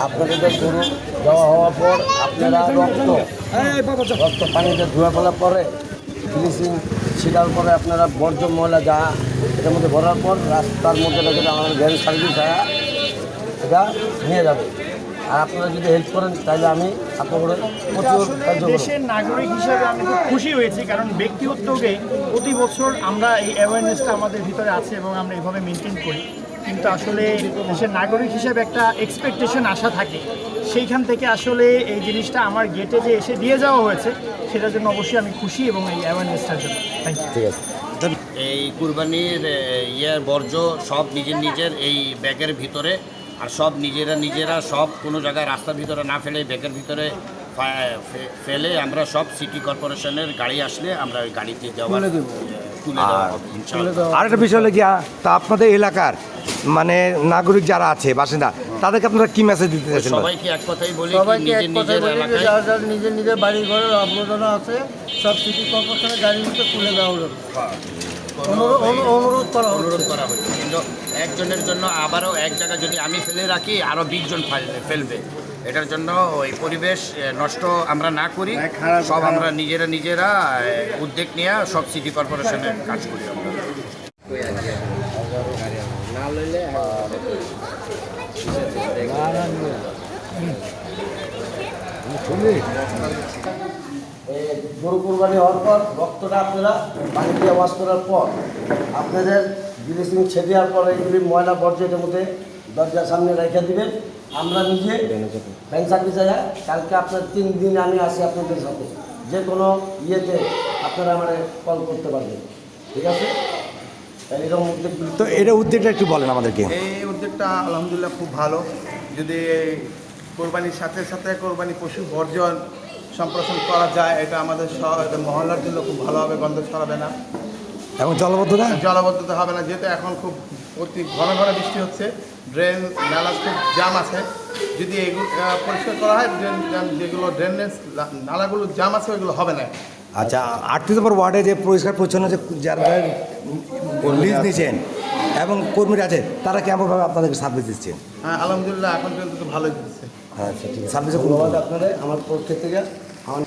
আপনাদের গরু দেওয়া হওয়ার পর আপনারা রক্ত পানিতে ধুয়ে ফেলার পরে ব্লিচিং ছিটার পরে আপনারা বর্জ্য ময়লা যা এটার মধ্যে ভরার পর রাস্তার মধ্যে রেখে আমাদের ভ্যান সার্ভিস এটা নিয়ে যাবে। আর আপনারা যদি হেল্প করেন তাহলে আমি আপনাদের প্রচুর সাহায্য করব। দেশের নাগরিক হিসেবে আমি খুব খুশি হয়েছি, কারণ ব্যক্তি উদ্যোগে প্রতি বছর আমরা এই অ্যাওয়ারনেসটা আমাদের ভিতরে আছে এবং আমরা এইভাবে মেনটেন করি। কিন্তু আসলে দেশের নাগরিক হিসেবে একটা এক্সপেকটেশন আশা থাকে, সেইখান থেকে আসলে এই জিনিসটা আমার গেটে যে এসে দিয়ে যাওয়া হয়েছে সেটার জন্য অবশ্যই আমি খুশি এবং এই অ্যাওয়ারনেসটার জন্য থ্যাংক ইউ। ঠিক আছে। এই কুরবানির বর্জ্য সব নিজের এই ব্যাগের ভিতরে, আর সব নিজেরা সব কোনো জায়গায় রাস্তার ভিতরে না ফেলে ব্যাগের ভিতরে ফেলে আমরা সব সিটি কর্পোরেশনের গাড়ি আসলে আমরা ওই গাড়িতে তুলে দেওয়া হবে ইনশাআল্লাহ। আরেকটা বিষয় হলো গিয়া, তা আপনাদের এলাকার মানে নাগরিক যারা আছে বাসিন্দা, তাদেরকে আপনারা কি মেসেজ দিতে চাইছেন? সবাইকে এক কথাই বলি, সবাইকে এক কথা নিজের বলি যে এলাকায় যার যার নিজের বাড়ি ঘরের আবর্জনা আছে সব সিটি কর্পোরেশনের গাড়ির মধ্যে তুলে দেওয়া হলো। অনুরোধ করা হচ্ছে, কিন্তু একজনের জন্য আবারও এক জায়গায় যদি আমি ফেলে রাখি আরও 20 জন ফেলবে। এটার জন্য ওই পরিবেশ নষ্ট আমরা না করি, সব আমরা নিজেরা উদ্যোগ নিয়ে সব সিটি কর্পোরেশনের কাজ করি আমরা। গরু কুরবানি হওয়ার পর রক্তটা আপনারা পানি দিয়ে ওয়াশ করার পর আপনাদের ব্লিচিং ছেড়ে দেওয়ার পর এইগুলি ময়লা বর্জ্য এটার মধ্যে দরজার সামনে রেখে দিবেন। আমরা নিজে ভ্যান সার্ভিসে যাই, কালকে আপনার 3 দিন আমি আসি আপনাদের সাথে, যে কোনো ইয়েতে আপনারা আমার কল করতে পারবেন। ঠিক আছে? এরকম উদ্যোগ তো এটা উদ্যোগটা একটু বলেন আমাদেরকে। এই উদ্যোগটা আলহামদুলিল্লাহ খুব ভালো। যদি কোরবানির সাথে সাথে কোরবানি পশু বর্জন সম্প্রসারণ করা যায়, এটা আমাদের মহল্লার জন্য খুব ভালো হবে, গন্ধ ছড়াবে না এবং জলবদ্ধতা হবে না। যেহেতু এখন খুব অতি ঘন ঘন বৃষ্টি হচ্ছে, ড্রেন নালা খুব জাম আছে, যদি এগুলো পরিষ্কার করা হয়, যেগুলো ড্রেনেজ নালাগুলো জাম আছে ওইগুলো হবে না। আচ্ছা, 38 নম্বর ওয়ার্ডে যে পরিষ্কার পরিচ্ছন্ন যে যারা লিজ নিয়েছেন এবং কর্মীরা আছে, তারা কেমনভাবে আপনাদেরকে সার্ভিস দিচ্ছেন? হ্যাঁ আলহামদুলিল্লাহ, এখন পর্যন্ত তো ভালোই দিচ্ছে। আচ্ছা, ঠিক আছে। সার্ভিসে ধন্যবাদ আপনাদের আমার পক্ষ থেকে। আমার